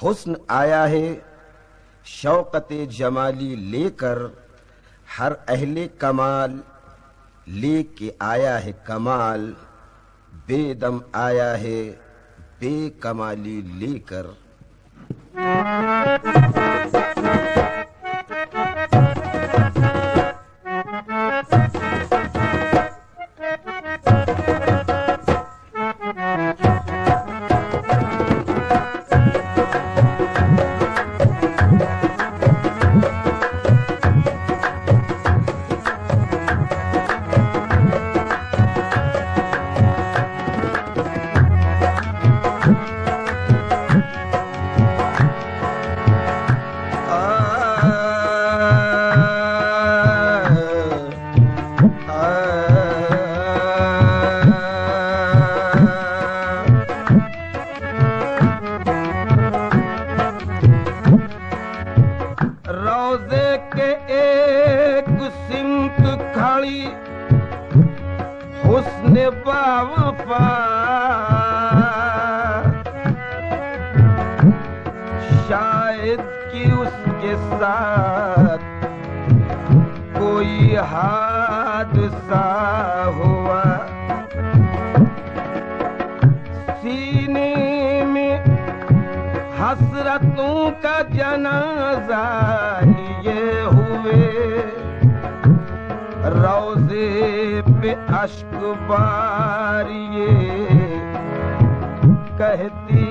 हुस्न आया है शौकते जमाली लेकर, हर अहले कमाल लेके आया है कमाल, बेदम आया है बेकमाली लेकर। रोजे के एक सिमत खड़ी हुस्न बावफा, शायद कि उसके साथ कोई हादसा हुआ। सीने में हसरतों का जनाजा लिए हुए, रोज़े पे अश्क बारिये कहती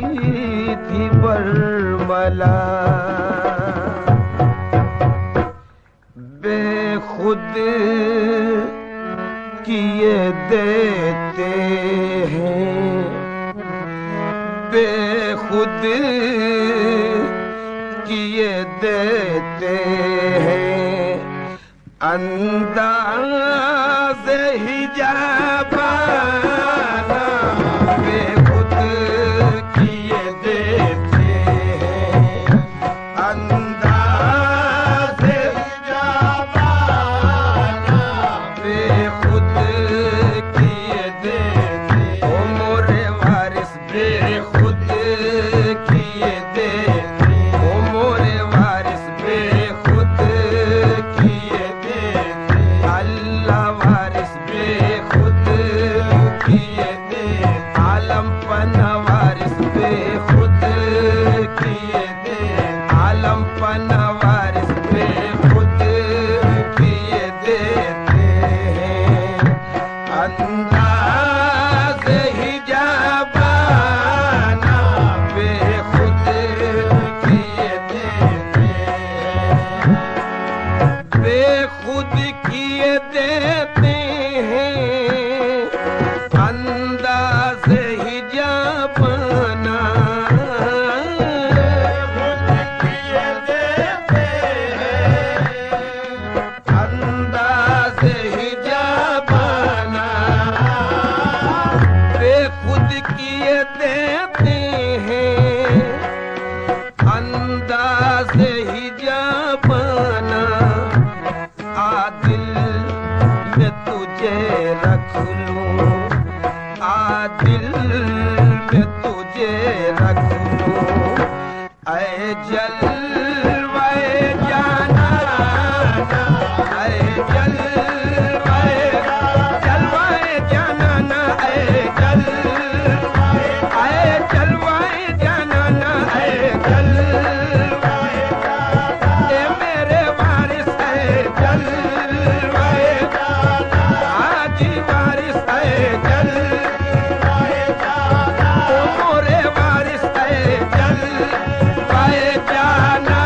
थी बरमला। बेखुद किए देते हैं, बेखुद किए देते हैं, अंदाज़ हिजाबाना बेखुद किए देते हैं, अंदाज़ हिजाबाना बेखुद किए देते। ओ मोरे वारिस बेखुद किए देते, ओ मोरे वारिस बेखुद किए देते, अल्लाह वारिस बेखुद किए दे, आलम पना वारिस बेखुद किए दे, आलम पना वारिस बेखुद किए देते हैं, अंदाज़ हिजाबाना बेखुद किए देते हैं, बेखुद किए देते हैं, अंदाज़ हिजाबाना बेखुद किए देते हैं, अंदाज़ हिजाबाना बेखुद किए देते हैं, अंदाज़ हिजाबाना। आदिल में तुझे रख लूं, आदिल में तुझे रख लूं, ऐ जलवाए जाना, ऐ जलवाए जाना, ऐ जलवाए जाना, ऐ जलवाए जाना, ए मेरे वारिस ऐ जलवाए जाना, हाजी वारिस ऐ जलवाए जाना, ओ मोरे वारिस ऐ जलवाए जाना।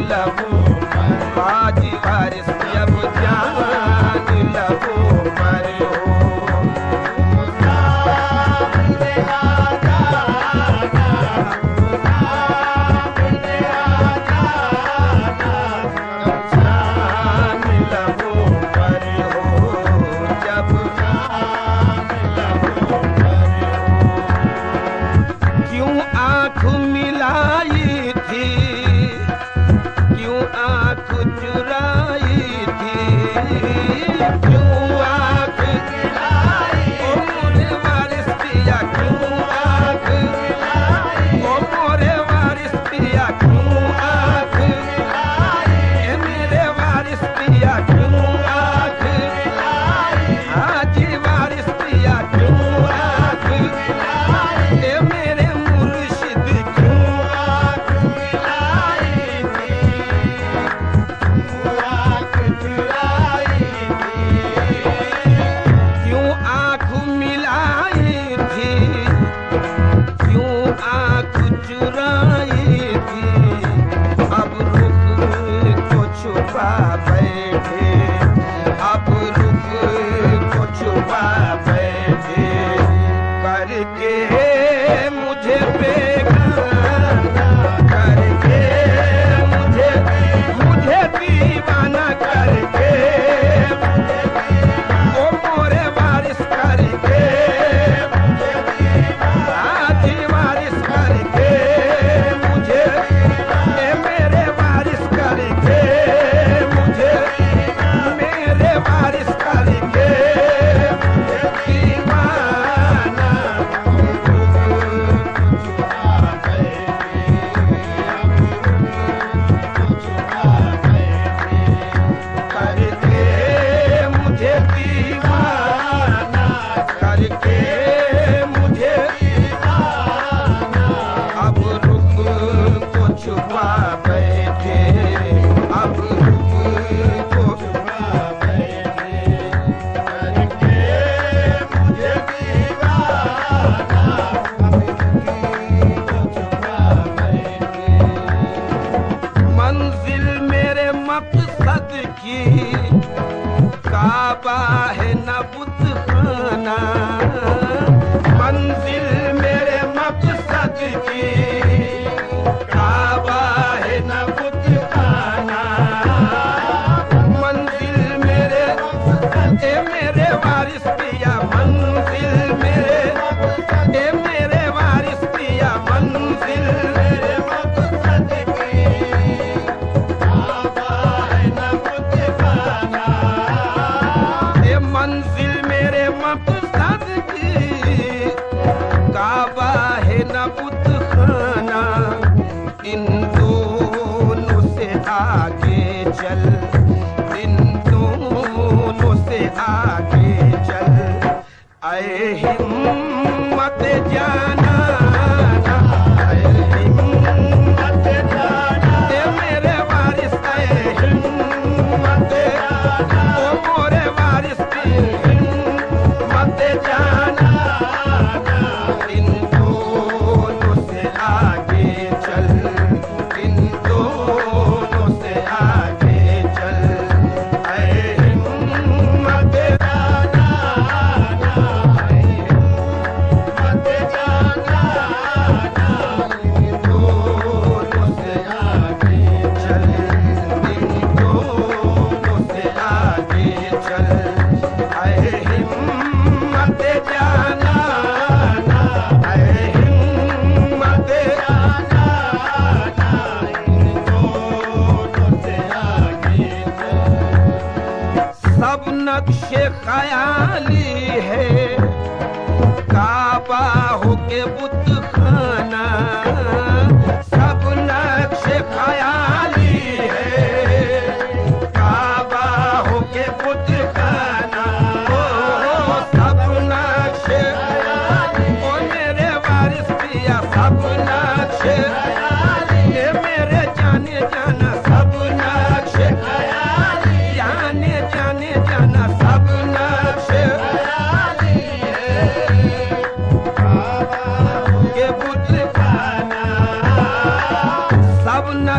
लबो हाजी वारिस अब जान लबो मरियो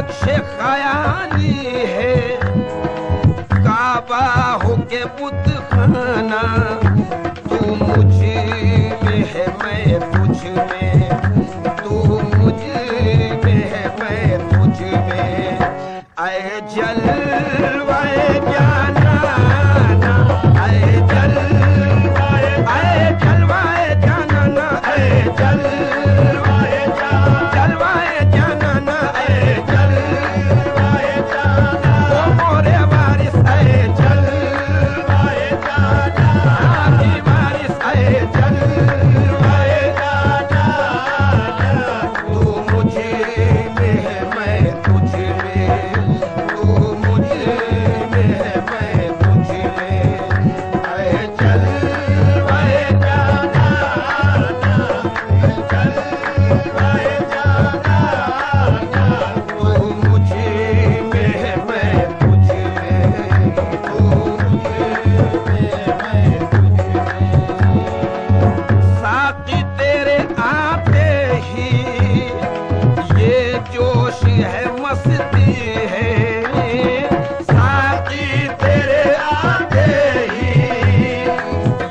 नक्श ख्याली है, काबा हो के बुत खाना, तू मुझ में है मैं तुझ में, तू मुझ में है मैं तुझ में, आए जलवाए जाना, आए जलवाए, आए जलवाए जाना ना, आए जलवाए जलवाए जाना ना, आए जलवाए जाना, ओ मोरे वारिस आए जलवाए जाना, आखी वारिस आए जलवाए जाना, तू मुझे में है मैं तुझ में, तू मुझे में है मैं तुझ में, आए जलवाए जाना, जलवाए जाना, तू मुझे में है मैं तुझ में, तू मुझे में है मैं तुझ में। साकी तेरे आते ही ये जोश है मस्ती है, साकी तेरे आते ही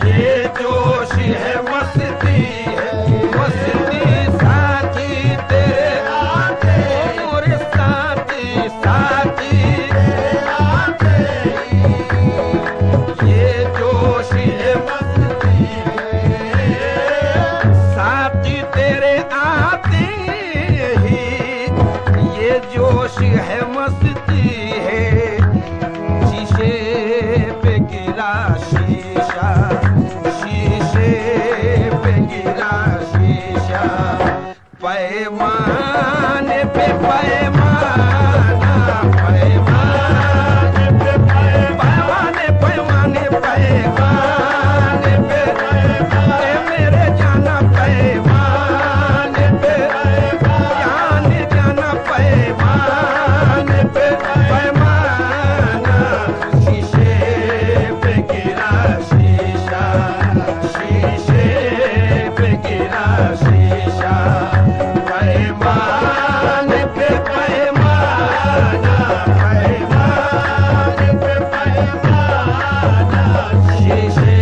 ये जोश है मस्ती है, मस्ती साकी तेरे आते ही, मोरे साकी साकी तेरे आते ही ये जोश है मस्ती है, साकी तेरे आते ही ये जोश है मस्ती है, शीशे पे गिरा शीशा, शीशे पे गिरा शीशा, पैमाने पे पैमाना, पैमाने पे पैमाने, पैमाने पैमाने पे, ए मेरे जाना पैमाने पे, जाने जाना पैमाने पे पैमाना, शीशे पे गिरा शीशा, शीशे पे गिरा शीशा, पैमाने पे पैमाना, पैमाने पे पैमाना, शीशे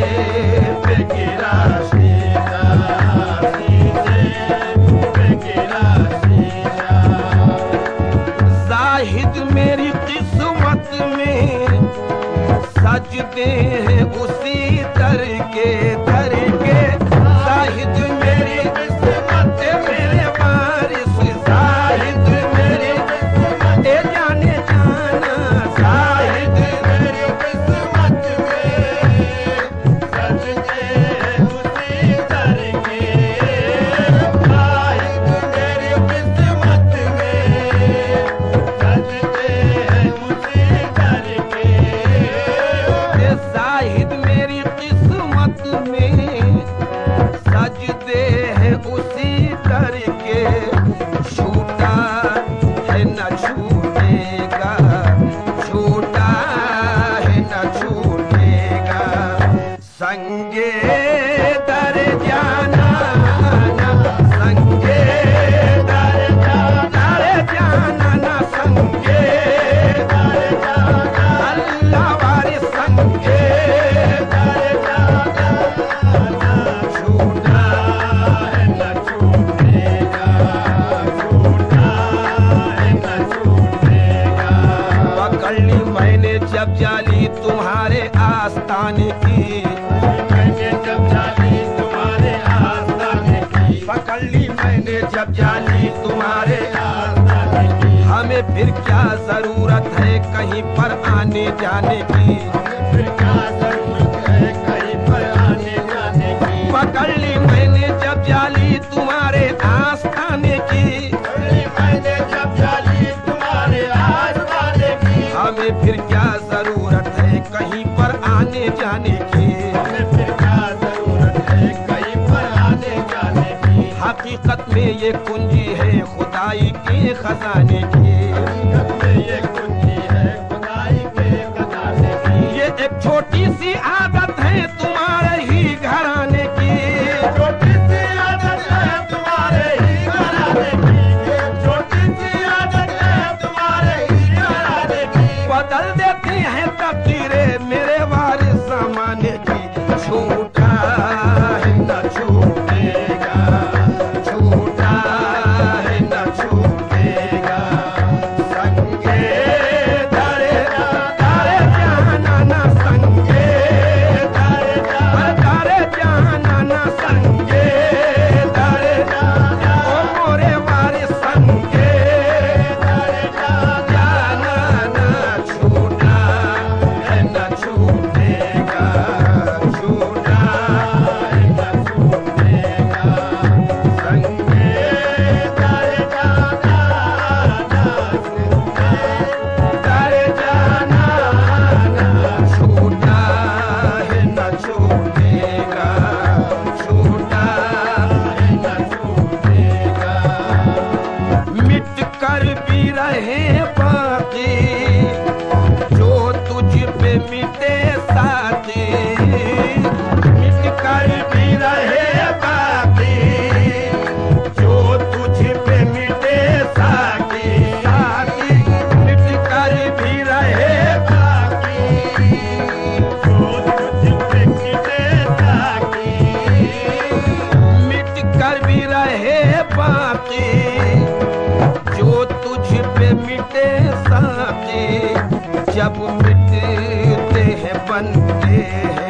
पे गिरा शीशा, शीशे पे गिरा शीशा। जाहिद मेरी किस्मत में सजदे हैं उसी दर के, जाहिद मेरी किस्मत मेरे वारिस, जाहिद मेरी किस्मत ए जाने जाना, जाहिद मेरी किस्मत में सजदे हैं उसी दर के, जाहिद मेरी किस्मत में सजदे हैं उसी दर के, ए जाहिद मेरी किस्मत में सजदे हैं उसी दर के, छूटा है न छूटेगा, छूटा है न छूटेगा, संगे दर जाना ना, संगे दर जाना रे जाना ना, संगे दर जाना, अल्लाह वारिस संगे दर जाना, छूटा है न छूटेगा, छूटा है न छूटेगा, पकड़ ली मैंने जब जाली तुम्हारे आस्ताने की, मैंने जब जाली तुम्हारे आस्ताने की, पकड़ ली मैंने जब जाली तुम्हारे आस्ताने की, हमें फिर क्या जरूरत है कहीं पर आने जाने की, हमें फिर क्या जरूरत है कहीं पर आने जाने की, पकड़ ली मैंने जब जाली तुम्हारे आस्ताने की, मैंने जब जाली तुम्हारे आस्ताने की, हमें फिर क्या जरूरत है कहीं पर आने जाने की, हमें फिर क्या जरूरत है कहीं पर आने जाने की, हकीकत में ये कुंजी है खुदाई के खजाने की, हकीकत में ये कुंजी है खुदाई के खजाने की, ये एक छोटी सी आदत है तुम्हारे ही घराने की, छोटी सी आदत है तुम्हारे ही घराने की, छोटी सी आदत है तुम्हारे संगे धरे धरे जाना न संगे धरे जाना न संगे धरे ओ मोरे वारे संगे धरे जाना न छूना है न छूने का छूना है न छूने का संगे धरे जाना न छूना है न छूने का छूना है न छूने का मिट कर भी रहे बाकी जो तुझ पे मिटे साथी मिट कर भी रहे बाकी जो तुझ पे मिटे साथी साथी मिट कर भी रहे बाकी जो तुझ पे मिटे साथी मिट कर भी रहे बाकी जो तुझ पे मिटे साथी जब मिटते हैं बनते हैं